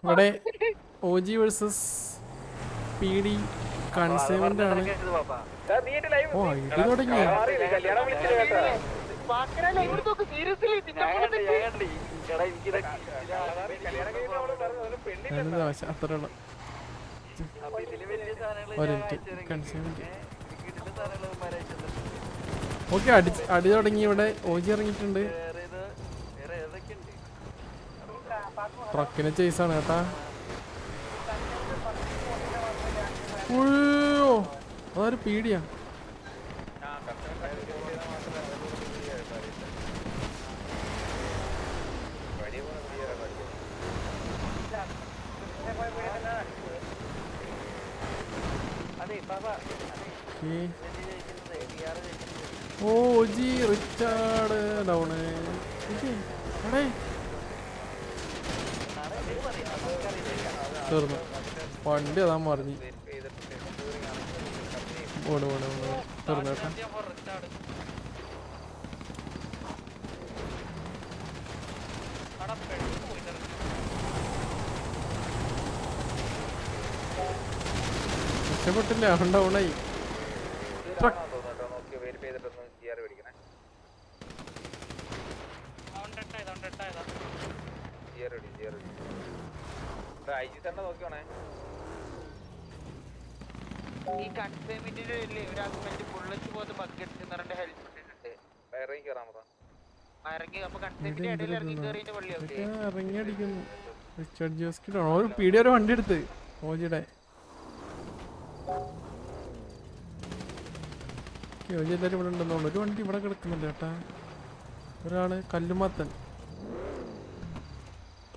ഇവിടെ OG versus PD കൺസേവന്റ് ആണ്. ഓ ഇടി തുടങ്ങി. അത്രയുള്ള കൺസേവന്റ്. ഓക്കെ അടി തുടങ്ങി. ഇവിടെ OG ഇറങ്ങിയിട്ടുണ്ട്. ട്രക്കിന് ചേസാണ് കേട്ടാ. അതൊരു പേടിയാ. OG Richard down. തീർന്നു വണ്ടി അതാ മറിഞ്ഞ് ഓട് ഓട് തീർന്നു കേട്ടോ. രക്ഷപ്പെട്ടില്ല, ഡൗണായി. ഈ കൺസൈൻമെന്റിന്റെ ഒരു ആർഗ്യുമെന്റ് ബുള്ളറ്റ് പോലത്തെ ബക്കറ്റ് നിറന്റെ ഹെൽപ്പ് ഇട്ടിട്ടുണ്ട്. ഇറങ്ങി അപ്പൊ കൺസൈൻമെന്റിന്റെ ഇടയിൽ ഇറങ്ങി കയറിന്റെ ഇറങ്ങി അടിക്കുന്നു. റിച്ചാർഡ് ജോസ്കിഡ് ഒരു പീടിയ ഒരു വണ്ടി എടുത്ത് ഓജിയുടെ ഓജി എല്ലാവരും ഇവിടെ ഉണ്ടെന്നുള്ളു. ഒരു വണ്ടി ഇവിടെ കിടക്കുന്നുണ്ട് കേട്ടാ. ഒരാള് കല്ലുമാത്തൻ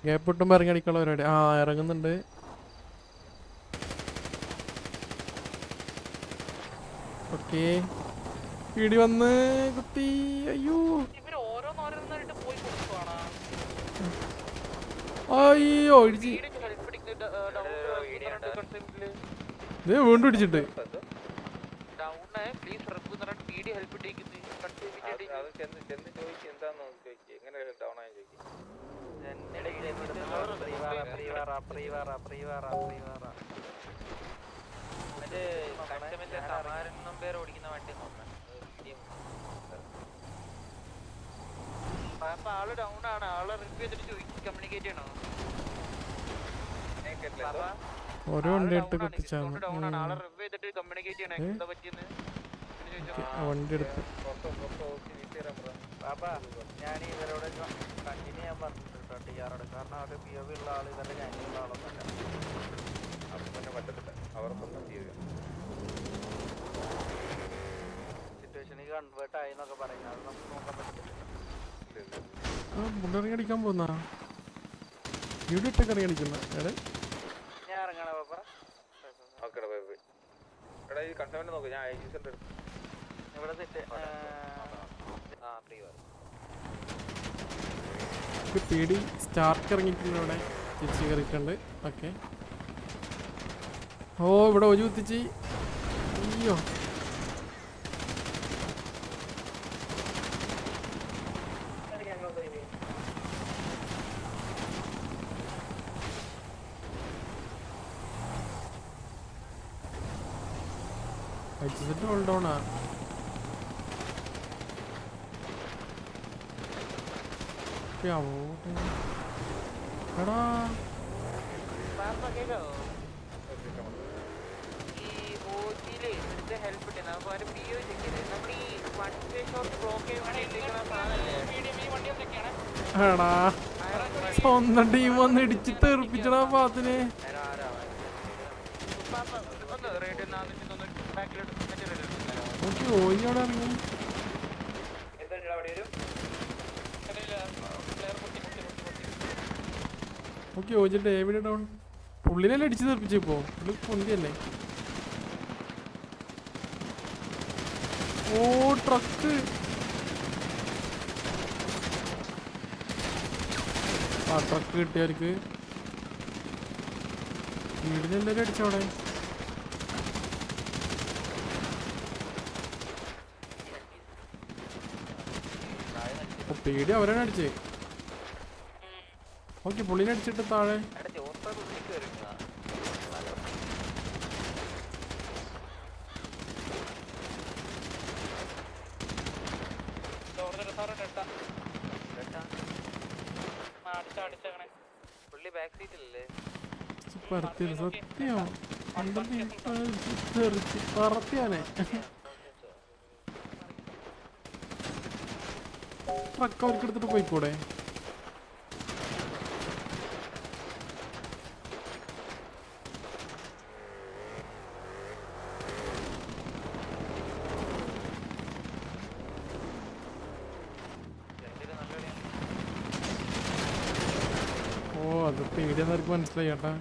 ഗ്യാപ്പ് ഇട്ടുമ്പോ ഇറങ്ങി അടിക്കാനുള്ള പരിപാടി. ഇറങ്ങുന്നുണ്ട്. ഓക്കെ പീടി വന്ന് കുത്തി. അയ്യോ അയ്യോ ഇടിച്ച് വീണ്ടും ഇടിച്ചിട്ട്. ആള് ഡൗൺ ആണ്. ആളെ റിവ്യൂ ചെയ്തിട്ട് ചോദിക്കും കമ്മ്യൂണിക്കേറ്റ് ചെയ്യണോ. ഓരോ വണ്ടി എടുത്ത് കത്തിച്ചാണ്. ഡൗൺ ആണ്. ആളെ റിവ്യൂ ചെയ്തിട്ട് കമ്മ്യൂണിക്കേറ്റ് ചെയ്യണോ എന്താ പറ്റിയെന്ന് വണ്ടി എടുത്ത്. ഞാൻ ഇവരോട് കണ്ടിന്യൂ ചെയ്യാൻ പറഞ്ഞിട്ടുണ്ട് ടിആറോട്. കാരണം അവരുടെ POV ഉള്ള ആള് ഇവരുടെ ഗാങ്ങിലുള്ള ആളൊന്നുമല്ല. സിറ്റുവേഷനിൽ കൺവേർട്ട് ആയി എന്നൊക്കെ പറയുന്നത് അത് നമുക്ക് നോക്കാൻ പറ്റില്ല. മുണ്ടിറങ്ങി അടിക്കാൻ പോന്ന ഇവിടെ ഇട്ടൊക്കെ ഇറങ്ങി അടിക്കുന്ന ഞാൻ ഇറങ്ങണ പാപ്പ. ഇവിടെ പേടി സ്റ്റാർക്ക് ഇറങ്ങിയിട്ടുണ്ട്. ഇവിടെ തിരിച്ച് കയറിയിട്ടുണ്ട്. ഓക്കെ ഇവിടെ ഒരു കുത്തിച്ച്. അയ്യോ ഹെഡ്സെറ്റ് ഹോൾഡ് ഓണാ. എടാ ഈ ഓജിയില് ഹെൽപ്പ് ഇട്ടേ PO ചെക്കില്ലേ നമ്മൾ ഈ വൺ വേ ഷോട്ട് ബ്ലോക്ക് എടാ സ്വന്തം ടീം വന്ന് ഇടിച്ച് തെറിപ്പിച്ചടാ പാത്തിനെ. ഓജിയോടെ ഇറങ്ങി. Okay OG David down. പുള്ളിനെല്ലാം അടിച്ച് തെറിപ്പിച്ചു. ഇപ്പോ പുള്ളി പൊന്തിയല്ലേ. Truck truck കിട്ടിയവർക്ക് വീടിനെല്ലാവരും അടിച്ചവിടെ. പേടി അവരാണ് അടിച്ചേ. ഓക്കെ പുള്ളിനെ അടിച്ചിട്ട് താഴെ സത്യം പറത്തിയാനെ ട്രക്ക് അവർക്ക് എടുത്തിട്ട് പോയിക്കൂടെ? ഓ അത് പേടിയെന്ന് അവർക്ക് മനസ്സിലായി ചേട്ടാ.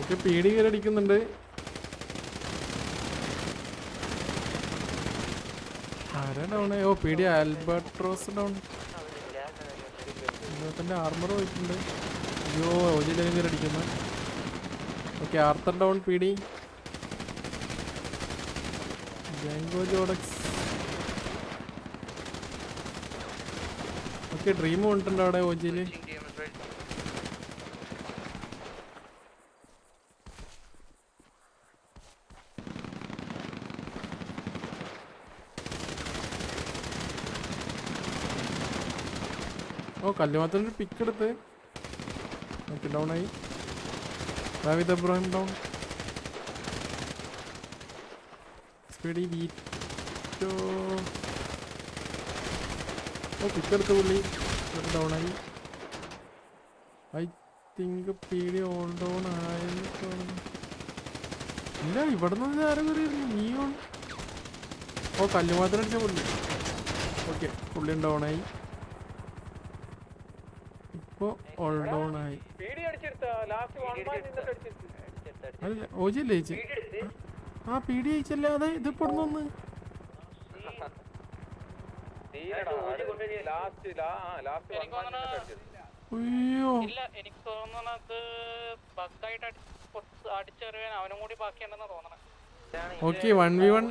ഓക്കെ പേടി കയറി അടിക്കുന്നുണ്ട്. ആരാ ഡൗൺ? ഓ പേടി ആൽബർട്രോസ് ഡൗൺ. ഇതിന്റെ ആർമർ പോയിട്ടുണ്ട്. അയ്യോ ഓജിലും കയറി അടിക്കുന്നു. ഓക്കെ ആർത്തർ ഡൗൺ പേടി. ജാങ്കോ ജോഡക്സ്. ഓക്കെ ഡ്രീം കൊണ്ടുണ്ടോ അവിടെ ഓജിയില്? ഓ കല്ലുമാത്തൊരു പിക്ക് എടുത്ത് ഓക്കെ ഡൗൺ ആയി. David Ibrahim down. സ്പീഡി വീറ്റോ. ഓ പിക്ക് എടുത്ത് പുള്ളി ഡൗൺ ആയി. ഐ തിങ്ക് പീഡി ഓൾ ഡൗൺ ആയെന്ന് തോന്നുന്നു. ഇല്ല ഇവിടെ നിന്ന് ആരും കയറിയിരുന്നു. നീ ഓൺ. ഓ കല്ലുമാത്രം അടിച്ച പുള്ളി. ഓക്കെ പുള്ളി ഡൗൺ ആയി. ഇപ്പൊ ഓൾ ഡൗൺ ആയി. അല്ല ഓജി അല്ലേ ചേച്ചി? ആ പീഡി അയച്ചല്ലേ. അതെ ഇത് പൊടുന്നൊന്ന്. അയ്യോ എനിക്ക് തോന്നുന്നത് അടിച്ചെറിയാൻ അവനും കൂടി ബാക്കിയുണ്ടെന്ന് തോന്നണം. Okay 1v1.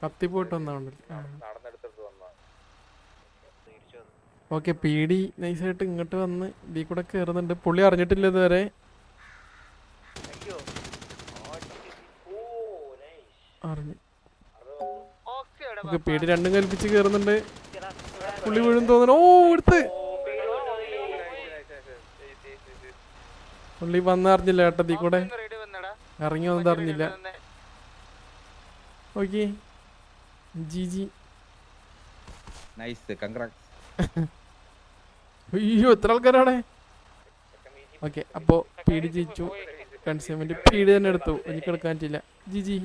കത്തിപ്പോട്ട് വന്നോണ്ട്. ഓക്കെ പീഡി നൈസായിട്ട് ഇങ്ങോട്ട് വന്ന് ഇതിൽ കൂടെ കയറുന്നുണ്ട്. പുള്ളി അറിഞ്ഞിട്ടില്ല ഇതുവരെ. അറിഞ്ഞു. ഓക്കെ പീഡി രണ്ടും കൽപ്പിച്ച് കയറുന്നുണ്ട്. പുള്ളി വീഴും തോന്നുന്നു. ഓ എടുത്ത് പുള്ളി വന്നറിഞ്ഞില്ല കേട്ടോ. ഇതിൽ കൂടെ ഇറങ്ങി വന്നത് അറിഞ്ഞില്ല. Okay G G. Nice congrats. അയ്യോ എത്ര ആൾക്കാരാണ്? ഓക്കെ അപ്പോൾ പീഡി ജയിച്ചു. കൺസ്യൂമെന്റ് പീഡി തന്നെ എടുത്തു. എനിക്ക് എടുക്കാൻ പറ്റില്ല. G G.